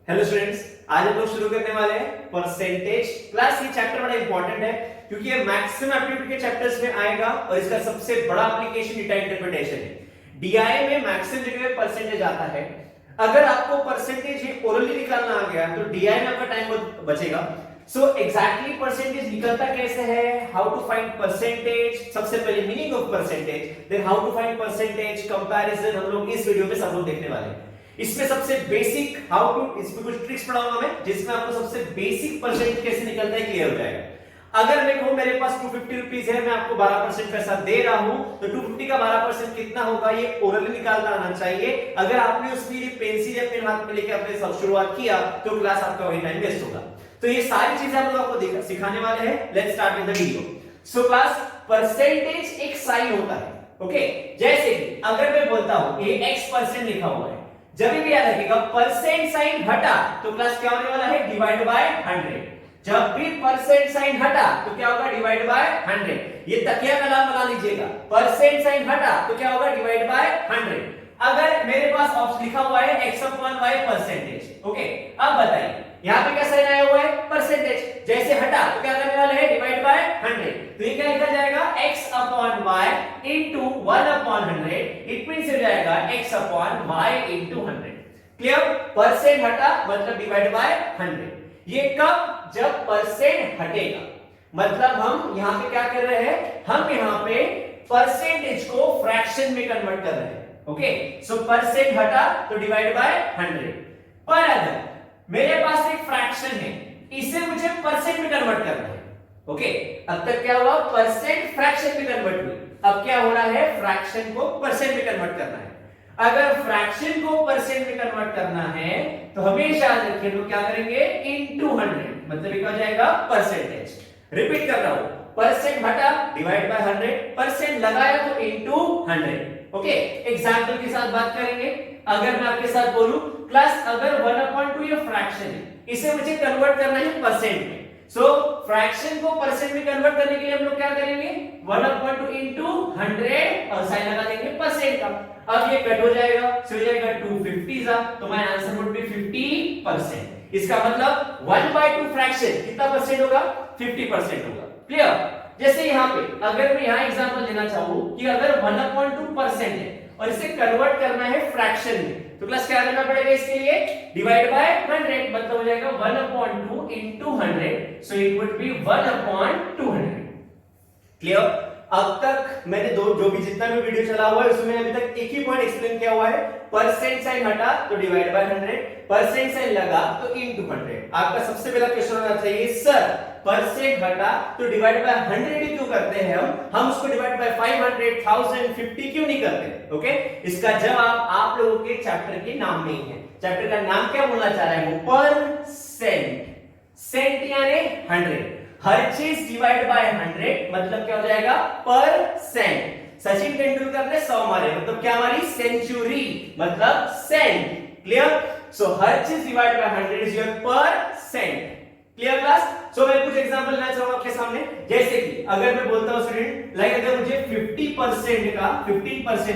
Hello students, आज हम लोग शुरू करने वाले हैं परसेंटेज क्लास। ये चैप्टर बड़ा इंपॉर्टेंट है क्योंकि ये मैक्सिमम एप्टीट्यूड के चैप्टर्स में आएगा और इसका सबसे बड़ा एप्लीकेशन डेटा इंटरप्रिटेशन है। डीआई में मैक्सिमम जगह पे परसेंटेज आता है। अगर आपको परसेंटेज ओरली निकालना आ गया तो डीआई में आपका टाइम बहुत बचेगा। सो एग्जैक्टली परसेंटेज निकलता कैसे है, हाउ टू फाइंड परसेंटेज, सबसे पहले meaning of percentage, then how to find percentage comparison, हम लोग इस वीडियो में सब लोग देखने वाले हैं। इसमें सबसे बेसिक हाउ टू, इसमें कुछ ट्रिक्स पढ़ाऊंगा मैं जिसमें आपको सबसे बेसिक परसेंट कैसे निकलता है क्लियर हो जाएगा। अगर मैं कहूं मेरे पास 250 रुपीस है, मैं आपको 12% पैसा दे रहा हूं तो 250 का 12% कितना होगा ये ओरली निकालना आना चाहिए। अगर आपने उसके लिए पेंसिल या पेन हाथ में लेके अपने सब शुरुआत किया तो क्लास आपका वही टाइम वेस्ट होगा। तो ये सारी चीजें हम लोग आपको सिखाने वाले हैं। Let's start with the video. So class, percentage एक साइन होता है, ओके। जैसे कि अगर मैं बोलता हूं ये x% लिखा हुआ है, जब भी याद रखिएगा परसेंट साइन हटा तो क्लास क्या होने वाला है, डिवाइड बाय 100। जब भी परसेंट साइन हटा तो क्या होगा, डिवाइड बाय 100। ये तकिया का नाम बना लीजिएगा, परसेंट साइन हटा तो क्या होगा, डिवाइड बाय 100। अगर मेरे पास ऑप्शन लिखा हुआ है x/y परसेंटेज, ओके। अब बताइए यहां पे क्या साइन आया हुआ है, परसेंटेज। जैसे हटा तो क्या करने वाले हैं, डिवाइड बाय 100। तो ये क्या लिखा जाएगा, x/y into 1/100। इट मींस हो जाएगा x/y into 100। क्लियर? परसेंट हटा मतलब डिवाइड बाय 100। ये कब, जब परसेंट हटेगा। मतलब हम यहां पे क्या कर रहे हैं, हम यहां पे परसेंटेज को फ्रैक्शन में कन्वर्ट कर रहे हैं, ओके। सो परसेंट हटा तो डिवाइड बाय 100। पर अगर मेरे पास एक फ्रैक्शन है, इसे मुझे परसेंट में कन्वर्ट करना है, ओके। अब तक क्या हुआ, परसेंट फ्रैक्शन में कन्वर्ट हुई। अब क्या होना है, फ्रैक्शन को परसेंट में कन्वर्ट करना है। अगर फ्रैक्शन को परसेंट में कन्वर्ट करना है तो हमेशा याद रखिए लोग क्या करेंगे, इनटू 100, मतलब क्या हो जाएगा, परसेंटेज। रिपीट कर रहा हूं, परसेंट हटा डिवाइड बाय 100, परसेंट लगाया तो इनटू 100, ओके। एग्जांपल के साथ बात करेंगे। अगर मैं आपके साथ बोलूं क्लास, अगर 1/2 ये फ्रैक्शन है, इसे मुझे कन्वर्ट करना है परसेंट में। सो फ्रैक्शन को परसेंट में कन्वर्ट करने के लिए हम लोग क्या करेंगे, 1/2 इनटू 100 और साइन लगा देंगे परसेंट का। अब ये कट हो जाएगा, हो जाएगा 250 तो माय आंसर वुड बी 50%। इसका मतलब 1/2 फ्रैक्शन कितना परसेंट होगा, 50% होगा। क्लियर? जैसे यहां पे अगर मैं यहां एग्जांपल देना चाहूं कि अगर 1/2% है और इसे कन्वर्ट करना है फ्रैक्शन में तो क्लास क्या करना पड़ेगा, इसके लिए डिवाइड बाय 100, मतलब हो जाएगा 1/2 into 100। So it would be 1/200। Clear? अब तक मैंने जो भी जितना भी वीडियो चला हुआ है उसमें अभी तक एक ही पॉइंट एक्सप्लेन किया हुआ है, परसेंट साइन हटा तो डिवाइड बाय 100, परसेंट साइन लगा तो इनटू 100। आपका सबसे पहला क्वेश्चन होना चाहिए, सर परसेंट हटा तो डिवाइड बाय 100 ही क्यों करते हैं हम उसको डिवाइड बाय 500, 1000, 50 क्यों नहीं करते, ओके। इसका जवाब आप लोगों के चैप्टर के नाम में ही है। चैप्टर का नाम क्या बोलना चाह रहा है वो, परसेंट। सेंट यानी 100, हर चीज डिवाइड बाय 100 मतलब क्या हो जाएगा, परसेंट। सचिन तेंदुलकर ने 100 मारे मतलब क्या मारी, सेंचुरी, मतलब सेंट। क्लियर? सो हर चीज divide by 100 is your percent. Clear class? So मैं कुछ एग्जांपल लेना चाहूंगा आपके सामने। जैसे कि अगर मैं बोलता हूं स्टूडेंट, लाइक अगर मुझे 15%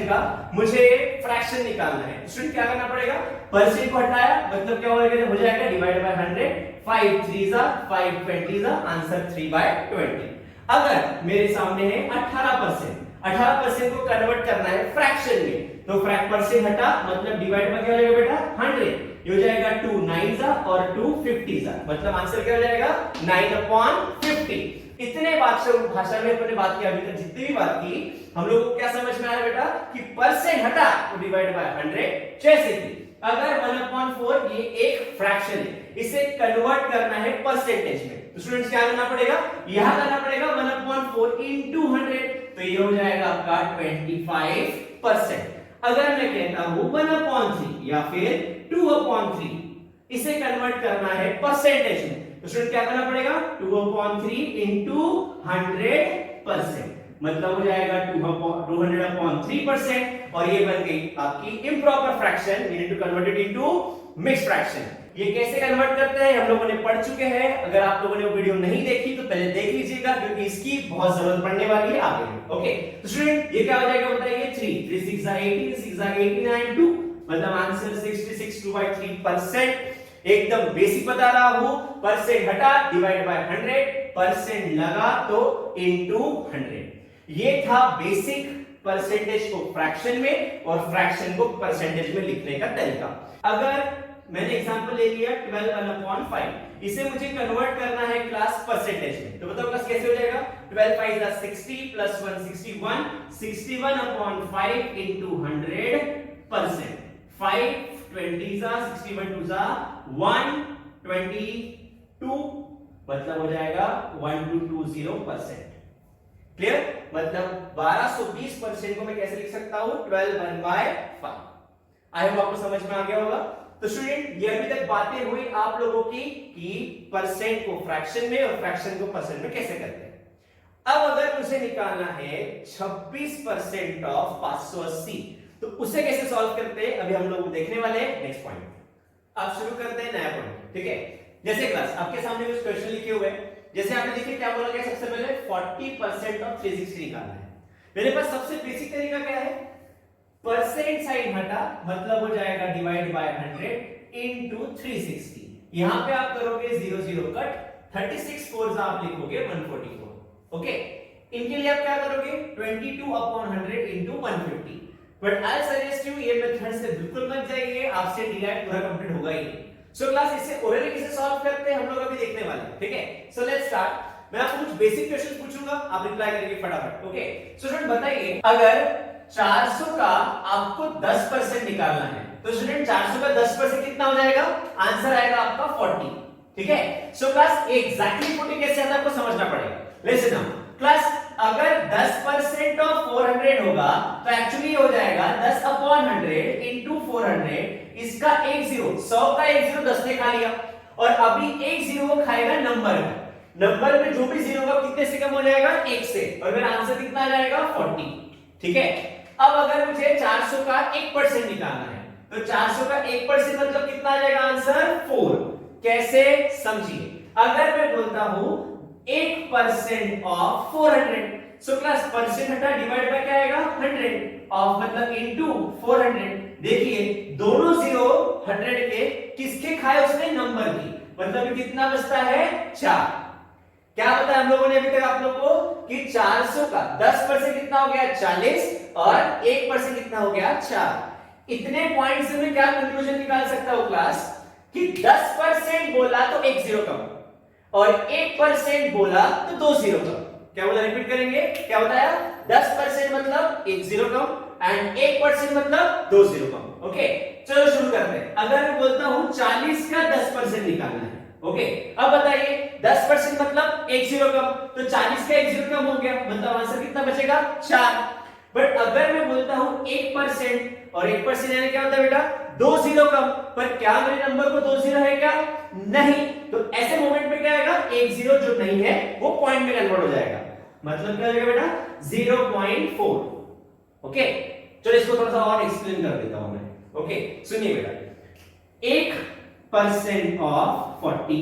का मुझे फ्रैक्शन निकालना है, स्टूडेंट क्या करना पड़ेगा, परसेंट को हटाया मतलब क्या हो जाएगा, डिवाइड बाय 100, 5 3 5 20 आंसर 3/20। अगर मेरे सामने है 18% को कन्वर्ट करना है फ्रैक्शन में तो परसेंट हटा मतलब डिवाइड में क्या हो जाएगा बेटा, 100। ये हो जाएगा 2 9 और 2 50 मतलब आंसर क्या हो जाएगा, 9/50। इतने भाषा में अपने बात की, अभी तक जितनी भी बात की हम लोगों को क्या समझ में आया बेटा कि परसेंट हटा तो डिवाइड बाय 100। जैसे कि अगर 1/4 ये एक फ्रैक्शन है, इसे कन्वर्ट करना है परसेंटेज में तो स्टूडेंट्स क्या करना पड़ेगा, यहां करना पड़ेगा 1/4 into 100 तो ये हो जाएगा आपका 25%। अगर मैं कहता हूं 1/3 या फिर 2/3, इसे कन्वर्ट करना है परसेंटेज में तो स्टूडेंट क्या करना पड़ेगा, 2/3 into 100% मतलब हो जाएगा 200/3% और ये बन गई आपकी improper fraction. We need to convert it into mixed fraction. ये कैसे कन्वर्ट करते हैं हम लोगों ने पढ़ चुके हैं। अगर आप लोगों ने वो वीडियो नहीं देखी तो पहले देख लीजिएगा क्योंकि इसकी बहुत जरूरत पड़ने वाली है आगे। ओके, तो स्टूडेंट ये क्या हो जाएगा बताइए, 3 3 6 18 6 18 9 2 मतलब आंसर 66 2/3%। एकदम बेसिक बता रहा हूं, परसेंट हटा डिवाइड बाय 100, परसेंट लगा तो इनटू 100। ये था बेसिक परसेंटेज को फ्रैक्शन में और फ्रैक्शन को परसेंटेज में लिखने का तरीका। अगर मैंने एग्जांपल ले लिया 12/5, इसे मुझे कन्वर्ट करना है क्लास परसेंटेज में, तो बताओ क्लास कैसे हो जाएगा? 12 5 is 60 plus 1 61, 61/5 into 100%। 5 20s are 61 2s are 122, मतलब हो जाएगा 1220%। क्लियर? मतलब 1220% को मैं कैसे लिख सकता हूं? 12/5। आई होप आपको समझ में आ गया होगा। तो स्टूडेंट, ये अभी तक बातें हुई आप लोगों की कि परसेंट को फ्रैक्शन में और फ्रैक्शन को परसेंट में कैसे करते हैं। अब अगर मुझे निकालना है 26% ऑफ 580, तो उसे कैसे सॉल्व करते हैं अभी हम लोग देखने वाले हैं नेक्स्ट पॉइंट। अब शुरू करते हैं नया पॉइंट, ठीक है? जैसे क्लास आपके सामने कुछ क्वेश्चन लिखे हुए हैं, जैसे आपने देखिए क्या बोला गया, सबसे पहले 40% ऑफ 360 निकालना है। मेरे पास सबसे बेसिक तरीका क्या है? परसेंट साइन हटा, मतलब हो जाएगा डिवाइड बाय 100 इनटू 360। यहां पे आप करोगे 0 0 कट, 36 4s आप लिखोगे 144। ओके, इनके लिए आप क्या करोगे? 22/100 into 150। But I suggest you ये मेथड से बिल्कुल मत जाइए, आपसे डिराइव पूरा कंप्लीट होगा ही नहीं। सो क्लास इसे ओरली कैसे सॉल्व करते हैं हम लोग अभी देखने वाले हैं, ठीक है? So let's start. मैं आपको कुछ बेसिक क्वेश्चंस पूछूंगा, आप रिप्लाई करेंगे फटाफट। ओके, सो स्टूडेंट बताइए, अगर 400 का आपको 10% निकालना है, तो स्टूडेंट 400 का 10% कितना हो जाएगा? आंसर आएगा आपका 40, ठीक है? सो क्लास एग्जैक्टली 40 कैसे आता है आपको समझना पड़ेगा। लिसन नाउ क्लास, अगर 10% ऑफ 400 होगा तो एक्चुअली हो जाएगा 10/100 इनटू 400। इसका एक जीरो, 100 का एक जीरो 10 ने खा लिया, और अभी एक जीरो को खाएगा नंबर में। नंबर में जो भी जीरो होगा कितने से कम हो जाएगा? 1 से, और मेरा आंसर कितना आ जाएगा? 40, ठीक है? अब अगर मुझे 400 का 1% निकालना है, तो 400 का 1% मतलब कितना आ जाएगा? आंसर 4। कैसे समझिए, अगर मैं बोलता हूं 1% ऑफ 400, सो क्लास परसेंट हटा डिवाइड बाय क्या आएगा? 100 ऑफ मतलब इनटू 400। देखिए दोनों जीरो 100 के किसके खाए? उसने नंबर की, मतलब कितना बचता है? 4। क्या बताया हम लोगों ने अभी तक आप लोग को कि 400 का 10% कितना हो गया? 40, और 1% कितना हो गया? 4। इतने पॉइंट से मैं क्या कंक्लूजन निकाल सकता हूं क्लास कि 10% बोला तो एक जीरो कम, और 1% बोला तो 2 जीरो कम। क्या बोला? रिपीट करेंगे, क्या बताया? 10% मतलब एक जीरो कम एंड 1% मतलब 2 जीरो कम। ओके, चलो शुरू करते हैं। अगर मैं बोलता हूं 40 का 10% निकालना है, ओके, अब बताइए 10% मतलब एक जीरो कम, तो 40 का एक जीरो कम हो गया, मतलब आंसर कितना बचेगा? 4। बट अगर मैं बोलता हूं 1%, और 1% यानी क्या होता है बेटा? 2 जीरो कम, पर क्या मेरे नंबर को 2 जीरो है क्या? नहीं। तो ऐसे मोमेंट में क्या आएगा? एक जीरो जो नहीं है वो पॉइंट में कन्वर्ट हो जाएगा, मतलब क्या हो जाएगा बेटा? 0.4। ओके, चलो इसको थोड़ा सा और एक्सप्लेन कर देता हूं मैं। ओके, सुनिए बेटा, 1% ऑफ 40,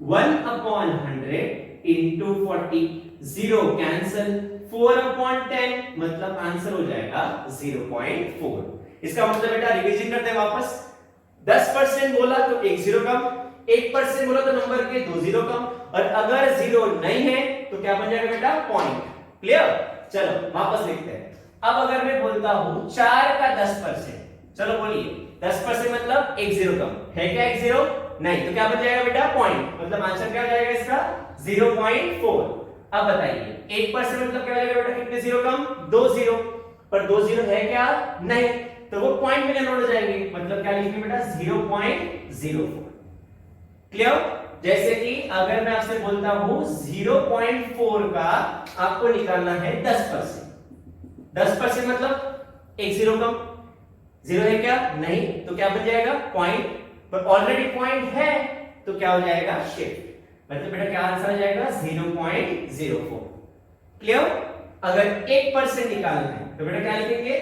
1/100 इनटू 40, 0 कैंसल, 4/10 मतलब आंसर हो जाएगा 0.4। इसका मतलब बेटा रिवीजन करते हैं वापस, 10% बोला तो एक जीरो कम, 1% बोला तो नंबर के 2 जीरो कम, और अगर जीरो नहीं है तो क्या बन जाएगा बेटा? पॉइंट। क्लियर? चलो वापस लिखते हैं। अब अगर मैं बोलता हूं 4 का 10%, चलो बोलिए 10% मतलब एक जीरो कम है क्या? एक जीरो नहीं, तो क्या बन जाएगा बेटा? पॉइंट, मतलब आंसर क्या हो जाएगा इसका? 0.4। अब बताइए 1% मतलब क्या हो जाएगा बेटा? कितने जीरो कम? 2 जीरो, पर 2 जीरो है क्या? नहीं, तो वो पॉइंट में कन्वर्ट हो जाएंगे, मतलब क्या लिखेंगे बेटा? 0.04। क्लियर? जैसे कि अगर मैं आपसे बोलता हूं 0.4 का आपको निकालना है 10%, 10% मतलब एक जीरो कम, जीरो है क्या? नहीं, तो क्या बन जाएगा? पॉइंट, पर ऑलरेडी पॉइंट है तो क्या हो जाएगा? शिफ्ट, मतलब बेटा क्या आंसर आ जाएगा? 0.04। क्लियर? अगर 1% निकालना है तो बेटा क्या लिखेंगे?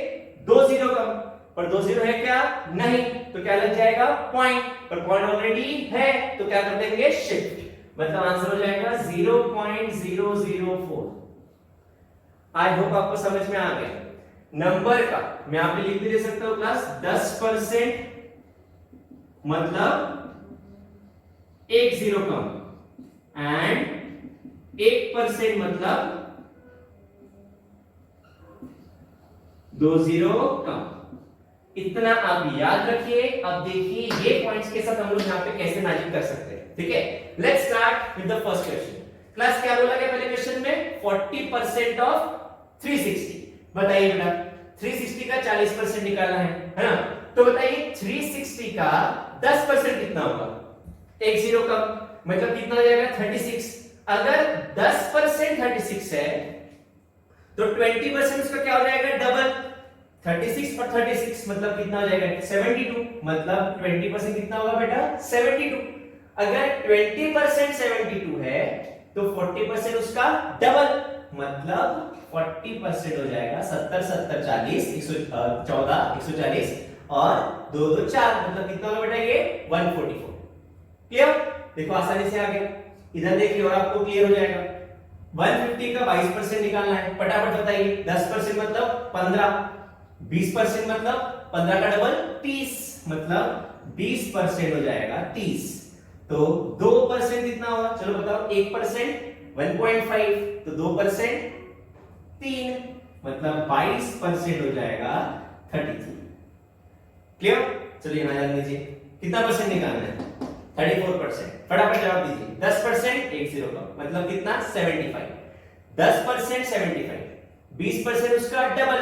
2 जीरो कम, पर 2 जीरो है क्या? नहीं, तो क्या लग जाएगा? पॉइंट, पर पॉइंट ऑलरेडी है तो क्या कर देंगे? शिफ्ट, मतलब आंसर हो जाएगा 0.004। आई होप आपको समझ में आ गया। नंबर का मैं यहां पे लिख भी दे सकता हूं क्लास, 10% मतलब एक जीरो कम एंड 1% मतलब 2 जीरो कम। इतना आप याद रखिए। अब देखिए ये पॉइंट्स के साथ हम लोग यहाँ पे कैसे मैजिक कर सकते हैं, ठीक है। Let's start with the first question. Class क्या बोला गया पहले क्वेश्चन में? 40% ऑफ 360। बताइए बेटा, 360 का 40% निकालना है ना? तो बताइए 360 का 10% कितना होगा? एक जीरो कम मतलब कितना हो जाएगा? 36। अगर 10% 36 है तो 20% उसका क्या हो जाएगा? डबल। 36 और 36 मतलब कितना हो जाएगा? 72। मतलब 20% कितना होगा बेटा? 72। अगर 20% 72 है तो 40% उसका डबल, मतलब 40% हो जाएगा 70 70 40 114 140 और 2 2 4 मतलब कितना होगा बेटा? ये 144। क्लियर? देखो आसानी से आ गया। इधर देखिए और आपको क्लियर हो जाएगा। 150 का 22% निकालना है, फटाफट बताइए। 10% मतलब 15, 20% मतलब 15 का डबल 30, मतलब 20% हो जाएगा 30। तो 2% कितना होगा? चलो बताओ। 1% 1.5, तो 2% 3, मतलब 22% हो जाएगा 33। क्लियर? चलिए यहां जान लीजिए कितना परसेंट निकालना है? 34%। फटाफट जवाब दीजिए। 10% एक जीरो का मतलब कितना? 75। 10% 75, 20% उसका डबल,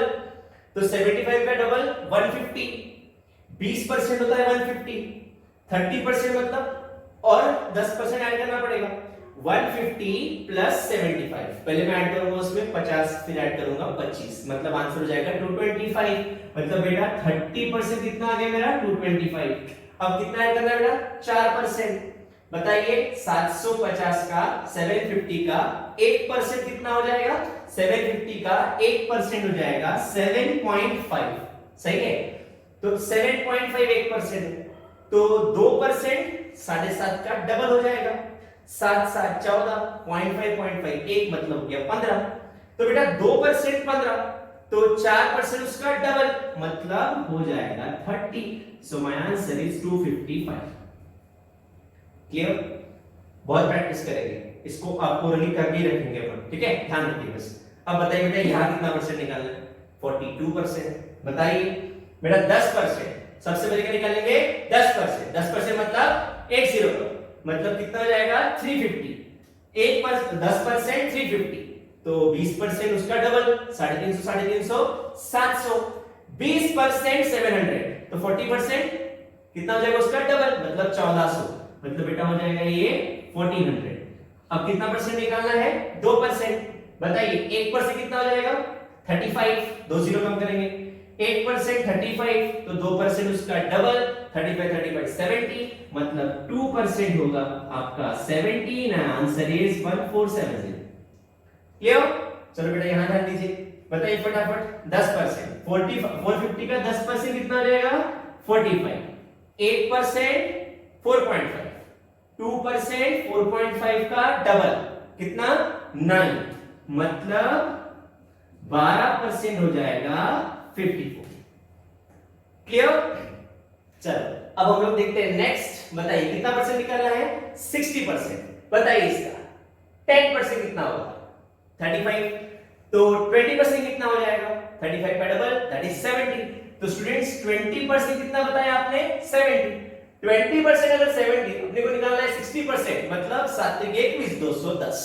तो 75 का डबल 150, 20% होता है 150, 30% मतलब और 10% ऐड करना पड़ेगा। 150 प्लस 75, पहले मैं ऐड करूंगा उसमें 50, फिर ऐड करूंगा 25, मतलब आंसर हो जाएगा 225। मतलब बेटा 30% कितना आ गया मेरा? 225। अब कितना ऐड करना है बेटा? 4%। बताइए 750 का 750 का 1% कितना हो जाएगा? 750 का 1% हो जाएगा 7.5। सही है? तो 7.5 1%, तो 2% 7.5 का डबल हो जाएगा। 7 7 14, 0.5 1 मतलब हो गया 15। तो बेटा 2% 15, तो 4% उसका डबल मतलब हो जाएगा 30। So my answer is 255। Clear? बहुत प्रैक्टिस करेंगे इसको, आपको रही करके ही रखेंगे अपन, ठीक है? ध्यान रखिए बस। अब बताइए बेटा यहां कितना परसेंट निकालना है? 42%। बताइए बेटा 10% सबसे पहले क्या निकालेंगे? 10%। 10% मतलब एक जीरो का मतलब कितना हो जाएगा? 350। 10% 350, तो 20% उसका डबल 350 350 700। 20% 700, तो 40% कितना हो जाएगा उसका डबल मतलब 1400, मतलब बेटा हो जाएगा ये 1400। अब कितना परसेंट निकालना है? 2%। बताइए 1% कितना हो जाएगा? 35, दो जीरो कम करेंगे। 1% 35, तो 2% उसका डबल 35 35 70, मतलब 2% होगा आपका 17। Answer is 1470। क्लियर? चलो बेटा यहां ध्यान दीजिए। बताइए फटाफट 10%, 450 का 10% कितना हो जाएगा? 45। 1% 4.5, 2% 4.5 का डबल कितना? 9, मतलब 12% हो जाएगा 54। क्लियर? चलो अब हम लोग देखते हैं नेक्स्ट। बताइए कितना परसेंट निकालना है? 60%। बताइए इसका 10% कितना होगा? 35, तो 20% कितना हो जाएगा? 35 का डबल दैट इज 70। तो स्टूडेंट्स 20% कितना बताया आपने? 70। 20% अगर 70, अपने को निकालना है 60%, मतलब 7 1 20 210।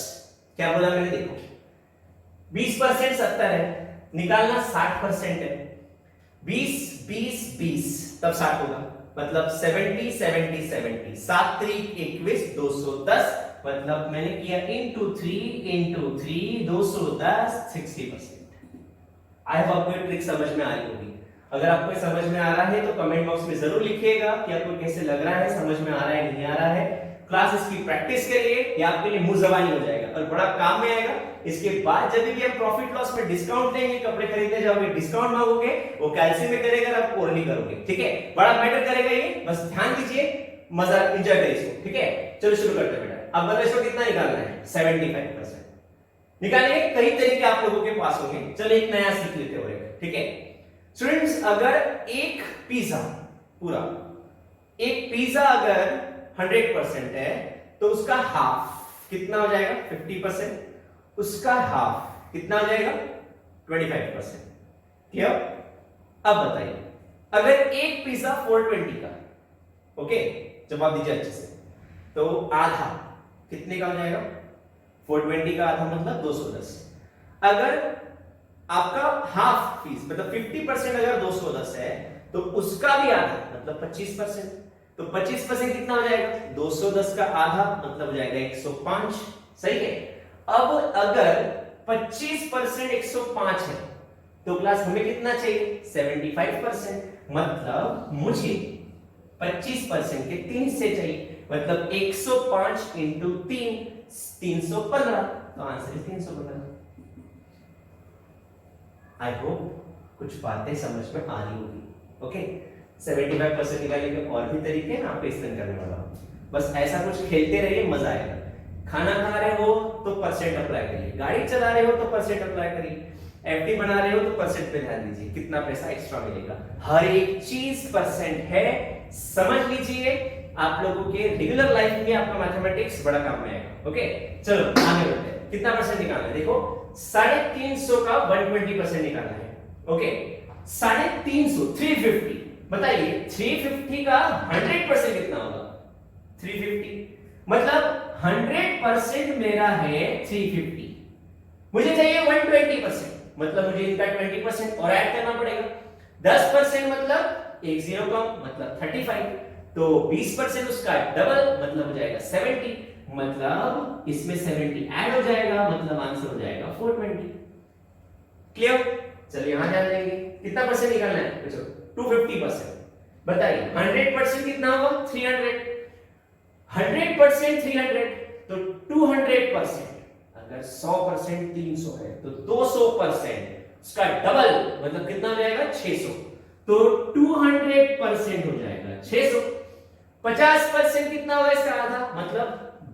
क्या बोला मैंने? देखो 20% 70 है, निकालना 60% है। 20 20 20 तब 60 होगा, मतलब 70 70 70, 7 3 21 210, मतलब मैंने किया इंटू 3 210 60%। आई होप आपको ट्रिक समझ में आ रही होगी। अगर आपको समझ में आ रहा है तो कमेंट बॉक्स में जरूर लिखिएगा कि आपको कैसे लग रहा है, समझ में आ रहा है नहीं आ रहा है। क्लास इसकी प्रैक्टिस करिए, ये आपके लिए मुंह ज़बानी हो जाएगा और बड़ा काम में आएगा। इसके बाद जब भी आप प्रॉफिट लॉस में डिस्काउंट लेंगे, कपड़े खरीदने जाओगे, डिस्काउंट मांगोगे, वो कैलसी में करेगा, आप और नहीं करोगे, ठीक है? बड़ा मैटर करेगा ये, बस ध्यान दीजिए, मजा एंजॉय करिए इसको, ठीक है? चलो शुरू करते हैं बेटा। अब बताइए इसको कितना निकालना है? 75% निकालेंगे। कई तरीके आप लोगों के पास होंगे, चलो एक नया सीख लेते हो, ठीक है स्टूडेंट्स? अगर एक पिज्जा पूरा, एक पिज्जा अगर 100% है तो उसका हाफ कितना हो जाएगा 50%, उसका हाफ कितना हो जाएगा 25%। क्लियर? अब बताइए अगर एक पिज्जा 420 का, ओके जवाब दीजिए अच्छे से, तो आधा कितने का हो जाएगा 420 का आधा मतलब 210। अगर आपका हाफ फीस मतलब 50% अगर 210 है तो उसका भी आधा मतलब 25%, तो 25% कितना हो जाएगा 210 का आधा मतलब हो जाएगा 105। सही है। अब अगर 25% 105 है तो क्लास हमें कितना चाहिए 75%, मतलब मुझे 25% के 3 से चाहिए, मतलब 105 इंटू 3 315, तो आंसर है 315। आई होप कुछ बातें समझ में आ रही होगी। ओके 75% निकालने के और भी तरीके हैं, आप एक्सप्लेन करने वाला हूं, बस ऐसा कुछ खेलते रहिए मजा आएगा। खाना खा रहे हो तो परसेंट अप्लाई करिए, गाड़ी चला रहे हो तो परसेंट अप्लाई करिए, एफडी बना रहे हो तो परसेंट पे ध्यान दीजिए कितना पैसा एक्स्ट्रा मिलेगा, हर एक चीज परसेंट है, समझ लीजिए। आप लोगों के रेगुलर लाइफ में आपका मैथमेटिक्स बड़ा काम में आएगा। ओके चलो आगे बढ़ते हैं। कितना परसेंट निकालना है देखो, 350 का 120% निकालना है। ओके 350 350, बताइए 350 का 100% कितना होगा 350, मतलब 100% मेरा है 350, मुझे चाहिए 120%, मतलब मुझे इनका 20% और ऐड करना पड़ेगा। 10% मतलब एक जीरो कम मतलब 35, तो 20% उसका डबल मतलब हो जाएगा 70, मतलब इसमें 70 ऐड हो जाएगा, मतलब आंसर हो जाएगा 420। क्लियर? चलिए यहां ध्यान देंगे कितना परसेंट निकालना है बच्चों 250%। बताइए 100% कितना होगा 300, 100% 300 तो 200%, अगर 100% 300 है तो 200% उसका डबल मतलब कितना हो जाएगा 600, तो 200% हो जाएगा 600। 50% कितना होगा इसका आधा मतलब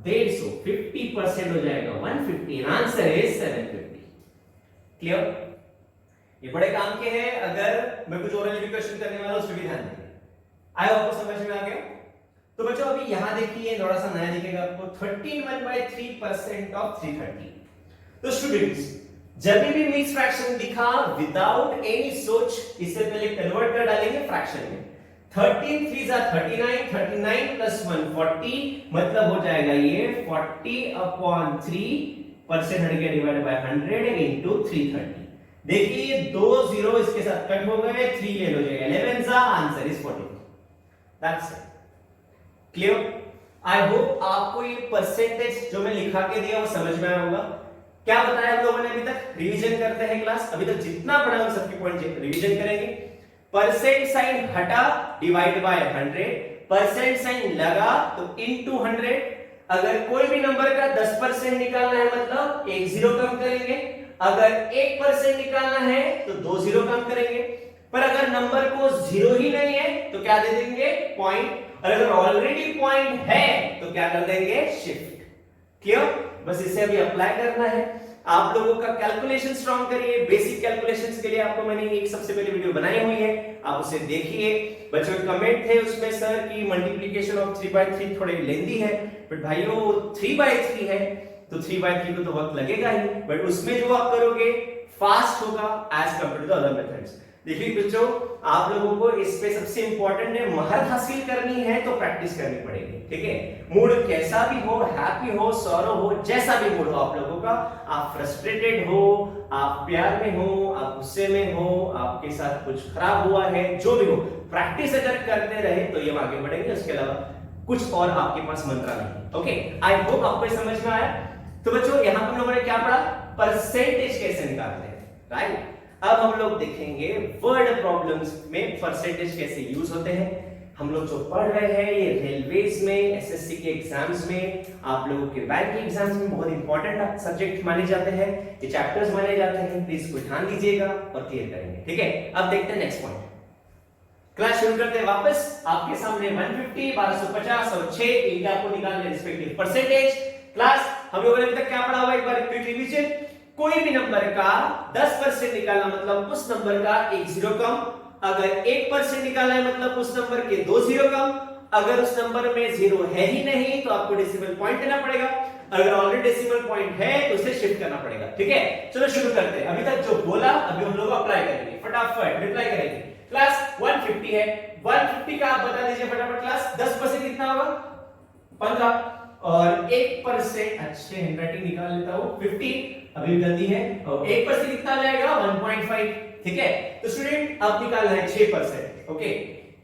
150, 50% हो जाएगा 150, आंसर है 750। क्लियर? ये बड़े काम के हैं, अगर मैं कुछ और क्वेश्चन करने वाला उस पर भी ध्यान देंगे। आई होप आपको समझ में आ गया। तो बच्चों अभी यहां देखिए थोड़ा सा नया दिखेगा आपको, 13/3% ऑफ 330। तो स्टूडेंट्स जब भी मिक्स फ्रैक्शन दिखा विदाउट एनी सोच इससे पहले कन्वर्ट कर डालेंगे फ्रैक्शन में। 13 3 जा 39, 39 प्लस 1 40, मतलब हो जाएगा ये 40/3% 100 डिवाइडेड बाय 100 इनटू 330। देखिए ये 2 जीरो इसके साथ कट हो गए, 3 ले लो जाएगा 11 जा, answer is 44। That's it. Clear? I hope आपको ये परसेंटेज जो मैं लिखा के दिया वो समझ में आया होगा। क्या बताया हम लोगों ने अभी तक? रिवीजन करते हैं क्लास, अभी तक जितना पढ़ा उन सबके पॉइंट रिवीजन करेंगे। परसेंट साइन हटा डिवाइड बाय 100, परसेंट साइन लगा तो इनटू 100। अगर कोई भी नंबर का 10% निकालना है मतलब एक जीरो कम करेंगे, अगर 1% निकालना है तो 2 जीरो कम करेंगे, पर अगर नंबर को जीरो ही नहीं है तो क्या दे देंगे पॉइंट, और अगर ऑलरेडी पॉइंट है तो क्या कर देंगे शिफ्ट। क्लियर? बस इसे अभी अप्लाई करना है। आप लोगों का कैलकुलेशन स्ट्रॉन्ग करिए, बेसिक कैलकुलेशंस के लिए आपको मैंने एक सबसे पहले वीडियो बनाई हुई है, आप उसे देखिए। बच्चों के कमेंट थे उसमें सर की मल्टीप्लिकेशन ऑफ 3/3 थोड़े लेंदी है, बट भाइयों 3/3 है तो 3/3 को तो वक्त लगेगा ही, बट उसमें जो आप करोगे फास्ट होगा as compare to the other methods. देखिए बच्चों आप लोगों को इस पे सबसे इंपॉर्टेंट है, महारत हासिल करनी है तो प्रैक्टिस करनी पड़ेगी। ठीक है, मूड कैसा भी हो, हैप्पी हो, सॉरो हो, जैसा भी मूड हो आप लोगों का, आप फ्रस्ट्रेटेड हो, आप प्यार में हो, आप गुस्से में हो, आपके साथ कुछ खराब हुआ है, जो भी हो, प्रैक्टिस अगर करते रहे तो ये आगे बढ़ेंगे। उसके अलावा कुछ और आपके पास मंत्र नहीं। ओके, आई होप आपको समझ में आया। तो बच्चों यहां पर हम लोगों ने क्या पढ़ा, परसेंटेज कैसे निकालते हैं, राइट। अब हम लोग देखेंगे वर्ड प्रॉब्लम्स में परसेंटेज कैसे यूज होते हैं। हम लोग जो पढ़ रहे हैं ये रेलवेज में, एसएससी के एग्जाम्स में, आप लोगों के बैंक के एग्जाम्स में बहुत इंपॉर्टेंट सब्जेक्ट माने जाते हैं, ये चैप्टर्स माने जाते हैं, प्लीज को ध्यान दीजिएगा और क्लियर करेंगे। ठीक है, अब देखते हैं नेक्स्ट पॉइंट। क्लास शुरू करते हैं वापस। आपके सामने 150, 1250 और 6 इनका आपको निकालने रिस्पेक्टिव परसेंटेज। क्लास हम लोगों ने अभी तक क्या पढ़ा हुआ, एक बार क्विक रिवीजन। कोई भी नंबर का 10% निकालना मतलब उस नंबर का एक जीरो कम, अगर 1% निकालना है मतलब उस नंबर के 2 जीरो कम, अगर उस नंबर में जीरो है ही नहीं तो आपको डेसिमल पॉइंट देना पड़ेगा, अगर ऑलरेडी डेसिमल पॉइंट है तो उसे शिफ्ट करना पड़ेगा। ठीक है, चलो शुरू करते हैं। अभी तक जो बोला अभी हम लोग अप्लाई करेंगे, फटाफट रिप्लाई करेंगे। क्लास 150 है, 150 का आप बता दीजिए फटाफट क्लास। 10% कितना होगा? 15 और 1%, अच्छे हैंडराइटिंग निकाल लेता हूं, 50 अभी गंदी है, और 1% कितना आ जाएगा? 1.5। ठीक है, तो स्टूडेंट अब निकालना है 6%। ओके,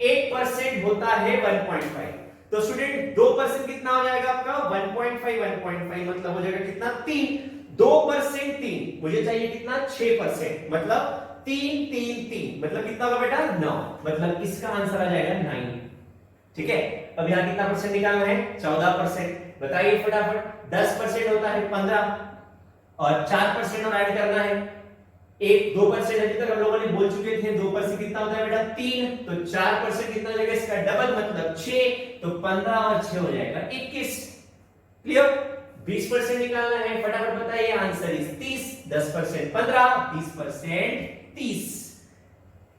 1% होता है 1.5, तो स्टूडेंट 2% कितना हो जाएगा आपका? 1.5 मतलब हो जाएगा कितना? 3। 2% 3, मुझे चाहिए कितना? 6%, मतलब 3 3 3 मतलब कितना होगा बेटा? 9, मतलब इसका आंसर आ जाएगा 9। ठीक है, अब यहाँ कितना परसेंट निकालना है? 14%। बताइए फटाफट। 10% होता है 15 और 4% और ऐड करना है। 2% अभी तक हम लोगों ने बोल चुके थे। 2% कितना होता है बेटा? 3, तो 4% कितना हो जाएगा? इसका डबल मतलब 6, तो 15 और 6 हो जाएगा 21। क्लियर? 20% निकालना है, फटाफट बताइए। Answer is 30। 10% 15, 20% 30।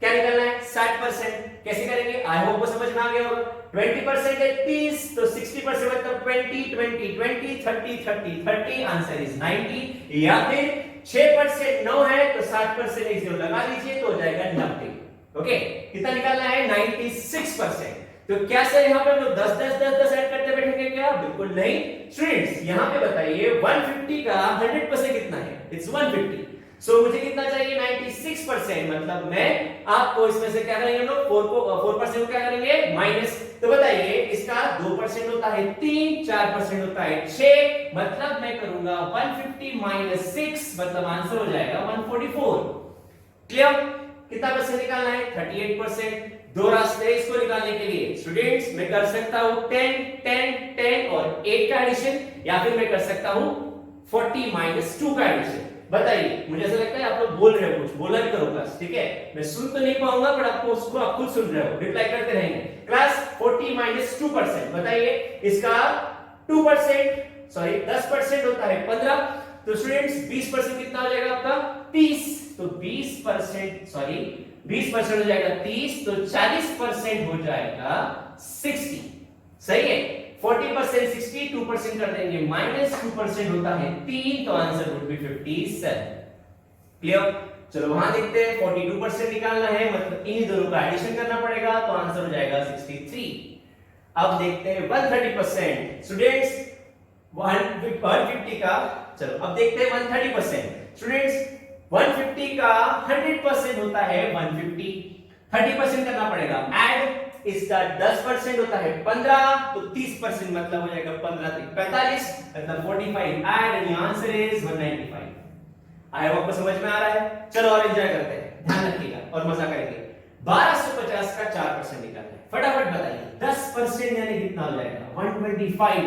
क्या निकालना है? 60%। कैसे करेंगे? आई होप को समझ में आ गया होगा। 20% है 30, तो 60% मतलब 20 20 20 30 30 30, आंसर इज 90। या फिर 6% 9 है तो 60% एक जीरो लगा लीजिए तो हो जाएगा 90। ओके, कितना निकालना है? 96%। तो क्या सर यहाँ पे हम लोग 10 10 10 10 ऐड करते बैठेंगे क्या? बिल्कुल नहीं। स्टूडेंट्स यहाँ पे बताइए 150 का 100% कितना है? इट्स 150। सो मुझे कितना चाहिए? 96%, मतलब मैं आपको इसमें से क्या करेंगे हम लोग? 4% को क्या करेंगे? माइनस। तो बताइए इसका 2% होता है 3, 4% होता है 6, मतलब मैं करूंगा 150 माइनस 6, मतलब आंसर हो जाएगा 144। क्लियर? कितना परसेंट निकालना है? 38%। दो रास्ते हैं इसको निकालने के लिए स्टूडेंट्स। मैं कर सकता हूं 10 10 10 और 8 का एडिशन, या फिर मैं कर सकता हूं 40 माइनस 2 का एडिशन। बताइए, मुझे ऐसा लगता है आप लोग बोल रहे हो, कुछ बोला भी करो क्लास। ठीक है, मैं सुन तो नहीं पाऊंगा पर आपको उसको आप खुद सुन रहे हो, रिप्लाई करते रहेंगे। क्लास 40 माइनस 2%, बताइए इसका 2%, सॉरी 10% होता है 15, तो स्टूडेंट्स 20% कितना हो जाएगा आपका? 30, तो 20% सॉरी 20% हो जाएगा 30, तो 40% हो जाएगा 60। सही है, 40% 60, 2% कर देंगे माइनस 2% होता है 3, तो आंसर वुड बी 57। क्लियर? चलो वहां देखते हैं। 42% निकालना है, मतलब इन दोनों का एडिशन करना पड़ेगा, तो आंसर हो जाएगा 63। अब देखते हैं 130%। स्टूडेंट्स 150 का, चलो अब देखते हैं 130%। स्टूडेंट्स 150 का 100% होता है 150, 30% करना पड़ेगा ऐड। इसका 10% होता है 15, तो 30% मतलब हो जाएगा 15 3 45, मतलब 45 add, and answer is 195। I hope आपको समझ में आ रहा है। चलो और एंजॉय करते हैं, ध्यान रखिएगा और मजा करेंगे। 1250 का 4% निकालना है, फटाफट बताइए। 10% यानी कितना हो जाएगा? 125,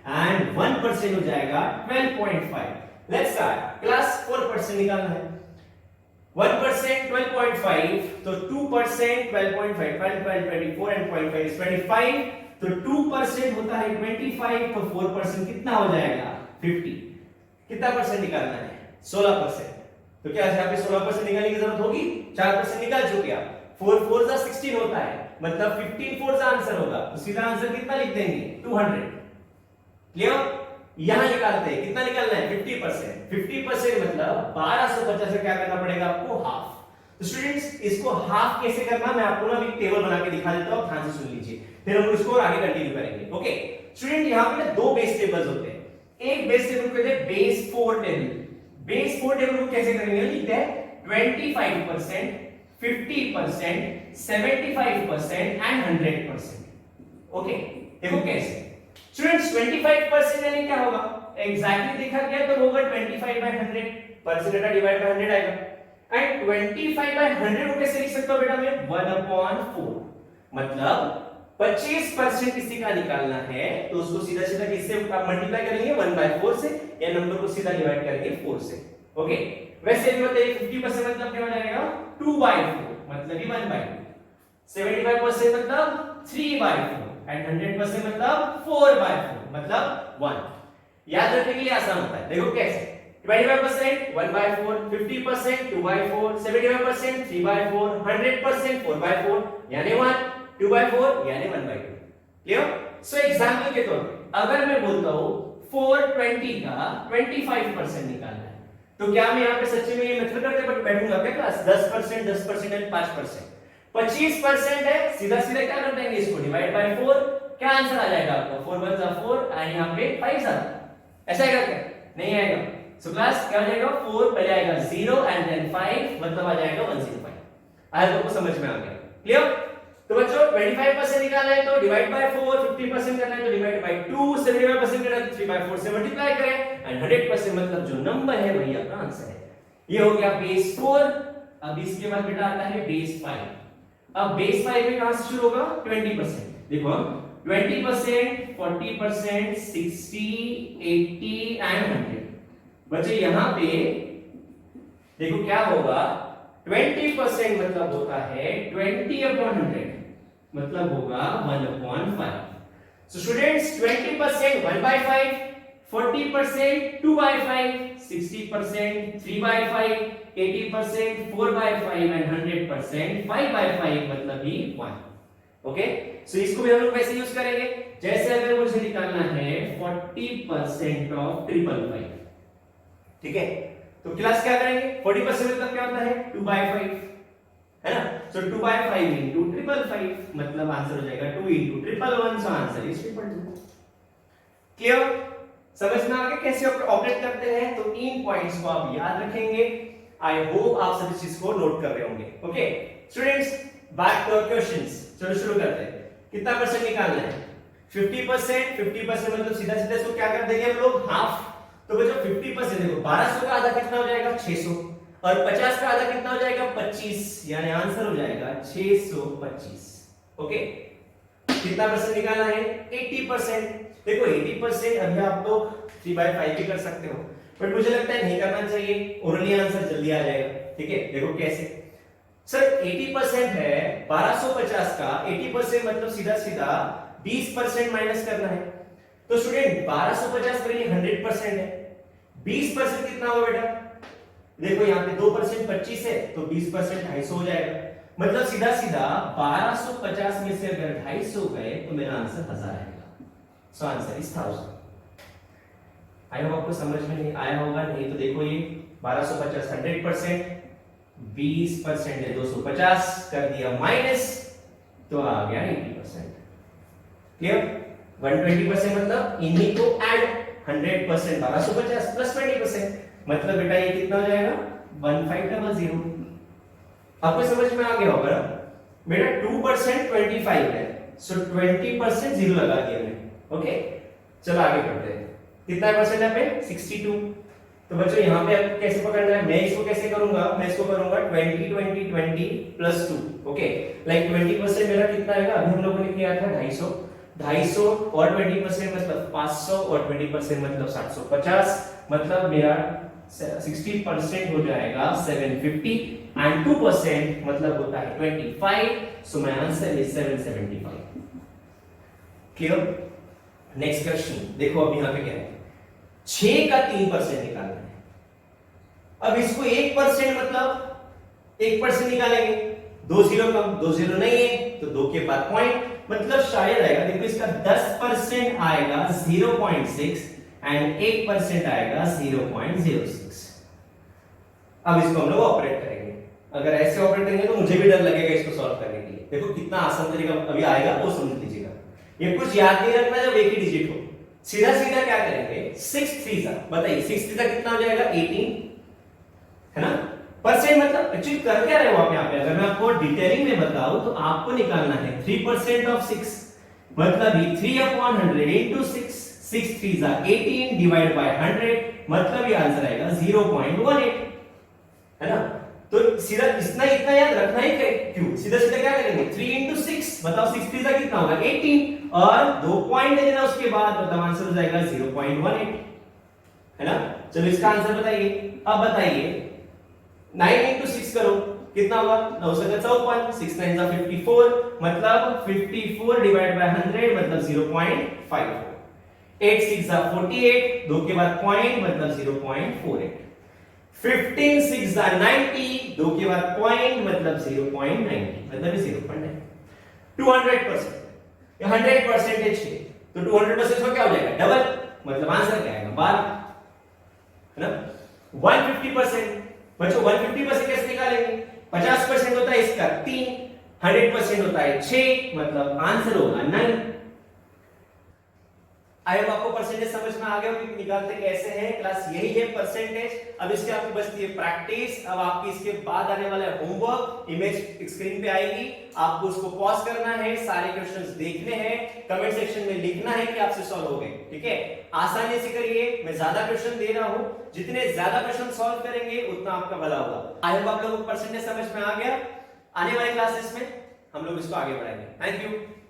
एंड 1% हो जाएगा 12.5। Let's start. क्लास 4% निकालना है। 1% 12.5, तो 2% 12.5, 12 12 24 and 0.5 is 25, तो 2% होता है 25, तो 4% कितना हो जाएगा? 50। कितना परसेंट निकालना है? 16%। तो क्या यहाँ पे 16% निकालने की जरूरत होगी? 4% निकाल चुके आप। 4 4 जा 16 होता है, मतलब 15 4 जा आंसर होगा, तो सीधा आंसर कितना लिख देंगे? 200। क्लियर? यहां निकालते हैं, कितना निकालना है? 50%। 50% मतलब 1250 से क्या करना पड़ेगा आपको? हाफ। तो स्टूडेंट्स इसको हाफ कैसे करना मैं आपको ना अभी टेबल बना के दिखा देता हूं, ध्यान से सुन लीजिए, फिर हम इसको आगे कंटिन्यू करेंगे। ओके स्टूडेंट, यहां पे ना दो बेस टेबल्स होते हैं। एक बेस टेबल को कहते हैं बेस 4 टेबल। बेस 4 टेबल को कैसे करेंगे? लिखते हैं 25%, 50%, 75% एंड 100%। ओके देखो कैसे। स्टूडेंट्स 25% यानी क्या होगा? एग्जैक्टली देखा गया तो होगा 25/100, परसेंट डेटा डिवाइड बाय 100 आएगा। एंड 25/100 को कैसे लिख सकता हूं बेटा मैं? 1/4, मतलब 25% किसी का निकालना है तो उसको सीधा सीधा किससे मल्टीप्लाई करेंगे? 1/4 से, या नंबर को सीधा डिवाइड करेंगे 4 से। ओके वैसे भी बताइए 50% मतलब क्या हो जाएगा? 2/4, मतलब ही 1/2। 75% मतलब 3/4, एंड 100% मतलब 4/4, मतलब 1। याद रखने के लिए आसान होता है, देखो कैसे। 25% 1/4, 50% 2/4, 75% 3/4, 100% 4/4 यानी 1, 2/4 यानी 1/2। क्लियर? सो एग्जांपल के तौर पे अगर मैं बोलता हूं 420 का 25% निकालना है, तो क्या मैं यहाँ पे सच्ची में ये मेथड करके बैठूंगा क्या क्लास? 10% 10% एंड 5%, 25% है, सीधा सीधा क्या कर देंगे इसको डिवाइड बाय 4, क्या आंसर आ जाएगा आपका? 4 1 4 एंड यहाँ पे 5 ऐसा आएगा क्या? नहीं आएगा। सो क्लास क्या हो जाएगा? 4 पहले आएगा 0 एंड देन 5 मतलब आ जाएगा 105। आज आपको समझ में आ गया? क्लियर? तो बच्चों 25% निकालना है तो डिवाइड बाय 4, 50% करना है तो डिवाइड बाय 2, 75% करना है तो 3/4 से मल्टीप्लाई करें एंड 100% मतलब जो नंबर है वही आपका आंसर है। ये हो गया बेस 4। अब इसके बाद बेटा आता है बेस 5। अब बेस 5 में कहां से शुरू होगा? 20%। देखो 20%, 40%, 60, 80 एंड 100। बच्चे यहां पे देखो क्या होगा? 20% मतलब होता है 20/100 मतलब होगा 1/5। सो स्टूडेंट्स 20% 1/5, 40% 2/5, 60% 3/5, 80% 4/5 एंड 100% 5/5 मतलब ही 1। ओके, सो इसको भी हम लोग वैसे यूज करेंगे जैसे अगर मुझे निकालना है 40% ऑफ 555। ठीक है, तो क्लास क्या करेंगे? 40% मतलब क्या होता है? 2/5 है ना? सो 2/5 into 555 मतलब आंसर हो जाएगा 2 into 111, so answer is 2. Clear? समझ में आ गया कैसे ऑपरेट करते हैं? तो इन पॉइंट्स को आप याद रखेंगे। आई होप आप सभी चीज को नोट कर रहे होंगे। Okay students, back two questions. चलो शुरू करते हैं। कितना परसेंट निकालना है? 50%। 50% मतलब सीधा सीधा इसको क्या कर देंगे हम लोग? हाफ। तो बच्चों 50% देखो 1200 का आधा कितना हो जाएगा? 600 और 50 का आधा कितना हो जाएगा? 25, यानी आंसर हो जाएगा 625। ओके, कितना परसेंट निकालना है? 80%। देखो 80% अभी आप लोग 3/5 भी कर सकते हो, बट मुझे लगता है नहीं करना चाहिए, ओरली आंसर जल्दी आ जाएगा। ठीक है, देखो कैसे सर 80% है 1250 का 80% मतलब सीधा सीधा 20% माइनस करना है। तो स्टूडेंट 1250 पर ये 100% है, 20% कितना होगा बेटा? देखो यहाँ पे 2% 25 है तो 20% 250 हो जाएगा। मतलब सीधा सीधा 1250 में से अगर 250 गए तो मेरा आंसर 1000 आएगा। So answer is 1000। I hope आपको समझ में नहीं आया होगा। नहीं तो देखो ये 1250 100%, 20% है 250 कर दिया माइनस तो आ गया 80%। क्लियर? 120% मतलब इन्हीं को ऐड 100% 1250 प्लस 20% मतलब बेटा ये कितना हो जाएगा? 1500। आपको समझ में आ गया होगा बेटा? 2% 25 है, सो 20% जीरो लगा दिया मैंने। ओके, चलो आगे बढ़ते हैं। कितना परसेंट है पे? 62। तो बच्चों यहाँ पे आपको कैसे पकड़ना है? मैं इसको कैसे करूंगा? मैं इसको करूंगा 20 20 20 प्लस 2। ओके, लाइक 20% मेरा कितना आएगा? अभी हम लोगों ने किया था 250, 250 और 20% मतलब 500 और 20% मतलब 750 मतलब मेरा 60% हो जाएगा 750 एंड 2% मतलब होता है 25। So my answer is 775। Clear? Next question देखो, अब यहां पे क्या है? 6 का 3% निकालना है। अब इसको 1% मतलब 1% निकालेंगे, 2 जीरो कम, 2 जीरो नहीं है तो 2 के बाद पॉइंट मतलब शायद आएगा। देखो इसका 10% आएगा 0.6 एंड 1% आएगा 0.06। अब इसको हम लोग ऑपरेट करेंगे। अगर ऐसे ऑपरेट करेंगे तो मुझे भी डर लगेगा इसको सॉल्व करने के लिए। देखो कितना आसान तरीका अभी आएगा वो समझ लीजिएगा। ये कुछ याद नहीं रखना जब एक ही डिजिट हो, सीधा सीधा क्या करेंगे? 6 3 बताइए 6 3 कितना हो जाएगा? 18 है ना? परसेंट मतलब एक्चुअली कर क्या रहे हो आप यहाँ पे? अगर मैं आपको डिटेलिंग में बताऊं तो आपको निकालना है 3% ऑफ 6 मतलब 3/100 into 6, 6 3 18 डिवाइड बाय 100 मतलब ये आंसर आएगा 0.18 है ना? तो सीधा इतना इतना याद रखना ही क्यों? सीधा सीधा क्या करेंगे? 3 into 6 बताओ 6 3 कितना होगा? 18 और 2 पॉइंट दे देना उसके बाद मतलब आंसर हो जाएगा 0.18 है ना? चलो इसका आंसर बताइए। अब बताइए 9 into 6 करो कितना होगा? 9 से 54, 6 9 जा 54 मतलब 54 डिवाइड बाय 100 मतलब 0.54, 8 6 जा 48 2 के बाद पॉइंट मतलब 0.48, 15 6 जा 90 2 के बाद पॉइंट मतलब 0.90 मतलब 0.9 200%। 100% है, तो 200% का क्या हो जाएगा डबल, मतलब आंसर क्या आएगा 12, है ना। 150% बच्चों 150% कैसे निकालेंगे, 50% होता है इसका 3, 100% होता है 6, मतलब आंसर होगा 9। आई होप आपको परसेंटेज समझ में आ गया कि निकालते कैसे हैं, क्लास यही है परसेंटेज। अब इसके आपकी बचती है प्रैक्टिस। अब आपकी इसके बाद आने वाला है होमवर्क, इमेज स्क्रीन पे आएगी, आपको उसको पॉज करना है, सारे क्वेश्चंस देखने हैं, कमेंट सेक्शन में लिखना है कि आपसे सॉल्व हो गए, ठीक है। आसानी से करिए, मैं ज्यादा क्वेश्चन दे रहा हूं, जितने ज्यादा क्वेश्चन सॉल्व करेंगे उतना आपका भला होगा। आई होप आप लोगों को परसेंटेज समझ में आ गया। आने वाले क्लासेस में हम लोग इसको आगे बढ़ाएंगे। Thank you.